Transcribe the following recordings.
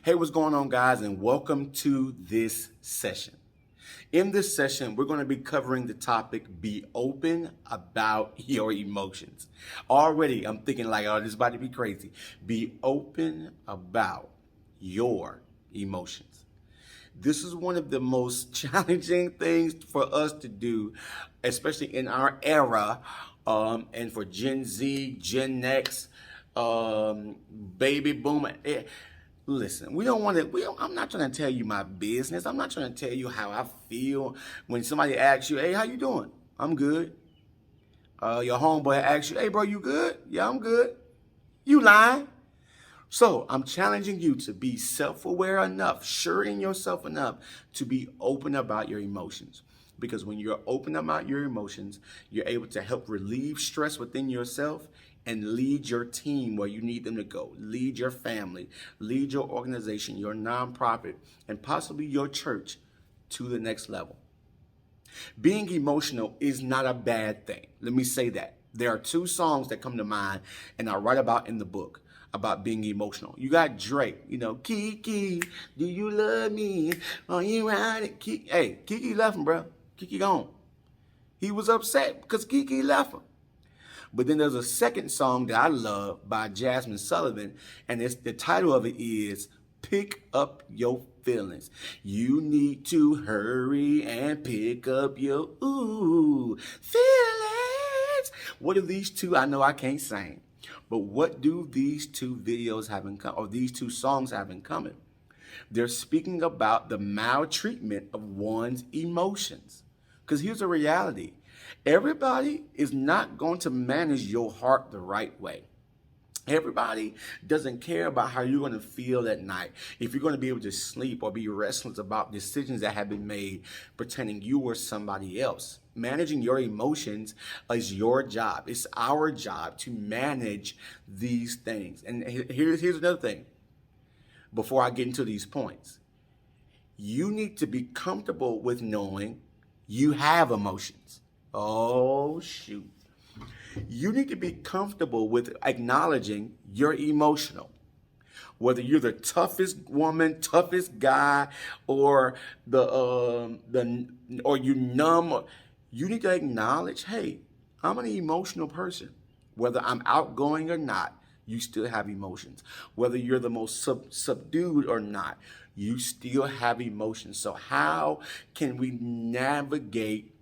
Hey, what's going on, guys, and welcome to this session. In this session, we're going to be covering the topic, be open about your emotions. Already, I'm thinking like, oh, this is about to be crazy. Be open about your emotions. This is one of the most challenging things for us to do, especially in our era, and for Gen Z, Gen X, baby boomer. Listen, we don't want to. I'm not trying to tell you my business. I'm not trying to tell you how I feel when somebody asks you, "Hey, how you doing?" I'm good. Your homeboy asks you, "Hey, bro, you good?" Yeah, I'm good. You lying? So I'm challenging you to be self-aware enough, sure in yourself enough to be open about your emotions. Because when you're open about your emotions, you're able to help relieve stress within yourself and lead your team where you need them to go. Lead your family, lead your organization, your nonprofit, and possibly your church to the next level. Being emotional is not a bad thing. Let me say that. There are two songs that come to mind and I write about in the book about being emotional. You got Drake, Kiki, do you love me? Are you riding? Hey, Kiki left him, bro. Kiki gone. He was upset because Kiki left him. But then there's a second song that I love by Jasmine Sullivan, and the title of it is Pick Up Your Feelings. You need to hurry and pick up your feelings. What are these two? I know I can't sing, but what do these two videos have in common, or these two songs have in common? They're speaking about the maltreatment of one's emotions. Because here's the reality. Everybody is not going to manage your heart the right way. Everybody doesn't care about how you're going to feel at night, if you're going to be able to sleep or be restless about decisions that have been made pertaining you or somebody else. Managing your emotions is your job. It's our job to manage these things. And here's another thing before I get into these points. You need to be comfortable with knowing you have emotions. Oh, shoot. You need to be comfortable with acknowledging you're emotional. Whether you're the toughest woman, toughest guy, or or you numb, you need to acknowledge, hey, I'm an emotional person. Whether I'm outgoing or not, you still have emotions. Whether you're the most subdued or not, you still have emotions. So how can we navigate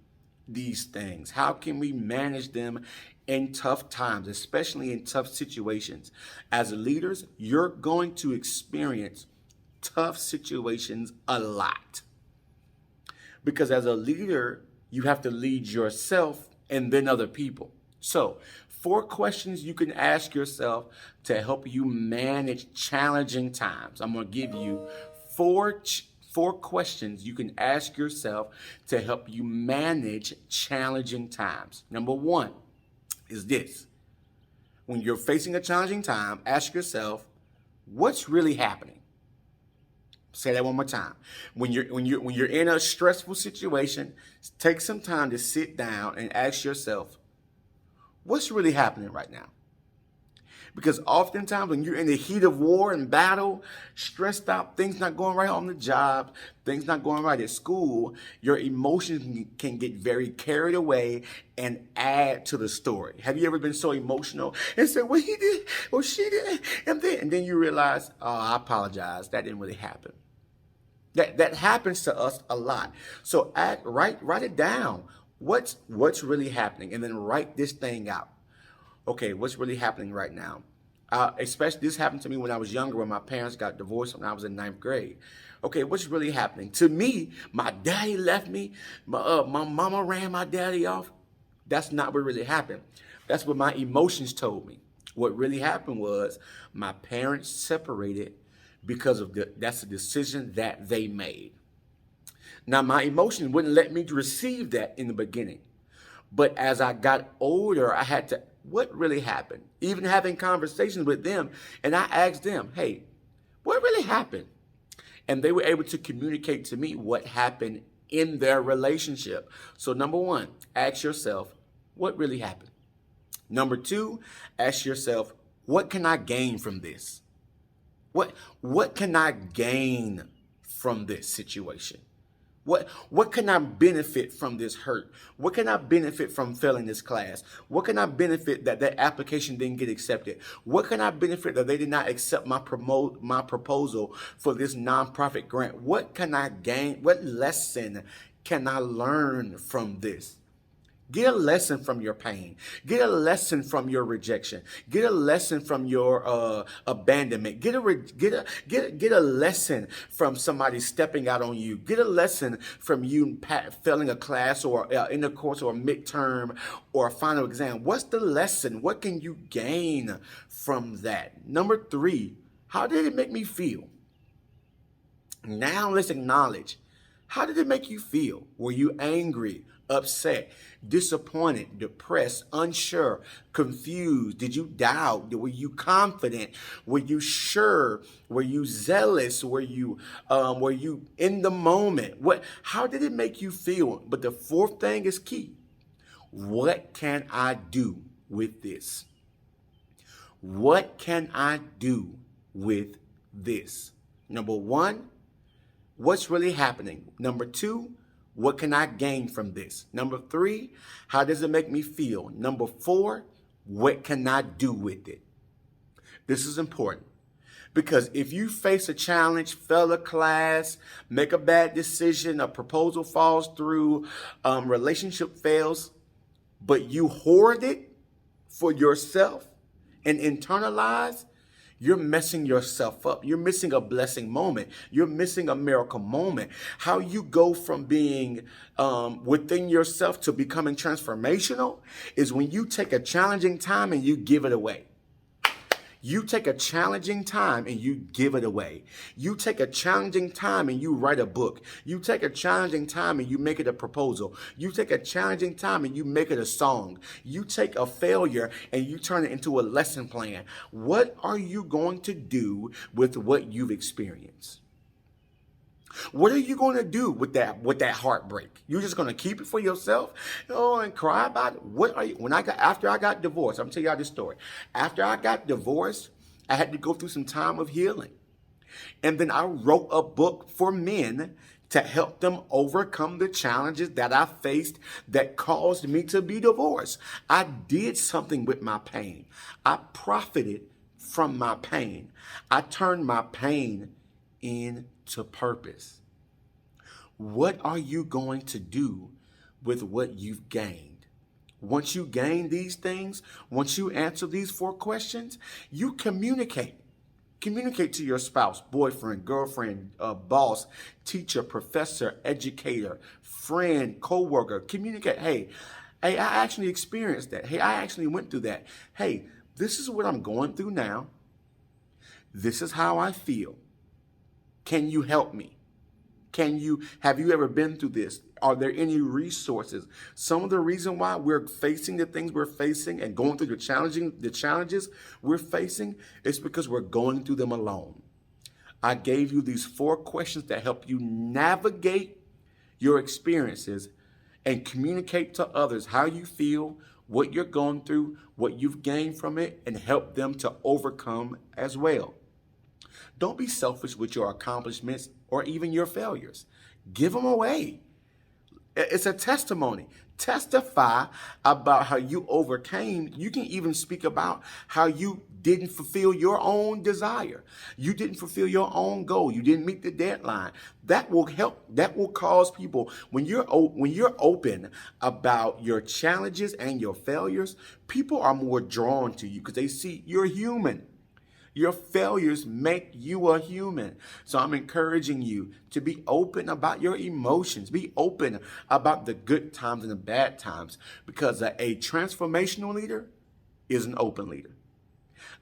these things? How can we manage them in tough times, especially in tough situations? As leaders, you're going to experience tough situations a lot. Because as a leader, you have to lead yourself and then other people. So, 4 questions you can ask yourself to help you manage challenging times. I'm going to give you four questions you can ask yourself to help you manage challenging times. Number 1 is this. When you're facing a challenging time, ask yourself, what's really happening? Say that one more time. When you're in a stressful situation, take some time to sit down and ask yourself, what's really happening right now? Because oftentimes when you're in the heat of war and battle, stressed out, things not going right on the job, things not going right at school, your emotions can get very carried away and add to the story. Have you ever been so emotional and said, well, he did, or she did, and then you realize, oh, I apologize, that didn't really happen. That happens to us a lot. So write it down. What's really happening? And then write this thing out. Okay, what's really happening right now? Especially this happened to me when I was younger, when my parents got divorced when I was in 9th grade. Okay, what's really happening? To me, my daddy left me. My mama ran my daddy off. That's not what really happened. That's what my emotions told me. What really happened was my parents separated because of that's a decision that they made. Now, my emotions wouldn't let me receive that in the beginning. But as I got older, I had to, what really happened? Even having conversations with them, and I asked them, hey, what really happened? And they were able to communicate to me what happened in their relationship. So number 1, ask yourself, what really happened? Number 2, ask yourself, what can I gain from this? What can I gain from this situation? What can I benefit from this hurt? What can I benefit from failing this class? What can I benefit that that application didn't get accepted? What can I benefit that they did not accept my proposal for this nonprofit grant? What can I gain? What lesson can I learn from this? Get a lesson from your pain. Get a lesson from your rejection. Get a lesson from your abandonment. Get a lesson from somebody stepping out on you. Get a lesson from you failing a class or in a course or a midterm or a final exam. What's the lesson? What can you gain from that? Number 3, how did it make me feel? Now let's acknowledge. How did it make you feel? Were you angry, upset, disappointed, depressed, unsure, confused? Did you doubt? Were you confident? Were you sure? Were you zealous? Were you in the moment? How did it make you feel? But the 4th thing is key. What can I do with this? What can I do with this? Number 1, what's really happening? Number 2, what can I gain from this? Number 3, how does it make me feel? Number 4, what can I do with it? This is important because if you face a challenge, fail a class, make a bad decision, a proposal falls through, relationship fails, but you hoard it for yourself and internalize, you're messing yourself up. You're missing a blessing moment. You're missing a miracle moment. How you go from being within yourself to becoming transformational is when you take a challenging time and you give it away. You take a challenging time and you give it away. You take a challenging time and you write a book. You take a challenging time and you make it a proposal. You take a challenging time and you make it a song. You take a failure and you turn it into a lesson plan. What are you going to do with what you've experienced? What are you going to do with that heartbreak? You're just going to keep it for yourself, and cry about it? What are you? After I got divorced, I'm gonna tell y'all this story. After I got divorced, I had to go through some time of healing, and then I wrote a book for men to help them overcome the challenges that I faced that caused me to be divorced. I did something with my pain. I profited from my pain. I turned my pain into purpose. What are you going to do with what you've gained? Once you gain these things, once you answer these 4 questions, you communicate. Communicate to your spouse, boyfriend, girlfriend, boss, teacher, professor, educator, friend, coworker. Communicate. Hey, I actually experienced that. Hey, I actually went through that. Hey, this is what I'm going through now. This is how I feel. Can you help me? Have you ever been through this? Are there any resources? Some of the reason why we're facing the things we're facing and going through the challenges we're facing is because we're going through them alone. I gave you these 4 questions that help you navigate your experiences and communicate to others how you feel, what you're going through, what you've gained from it, and help them to overcome as well. Don't be selfish with your accomplishments or even your failures. Give them away. It's a testimony. Testify about how you overcame. You can even speak about how you didn't fulfill your own desire. You didn't fulfill your own goal. You didn't meet the deadline. That will help. That will cause people, when you're open about your challenges and your failures, people are more drawn to you because they see you're human. Your failures make you a human. So I'm encouraging you to be open about your emotions. Be open about the good times and the bad times, because a transformational leader is an open leader.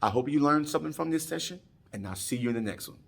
I hope you learned something from this session, and I'll see you in the next one.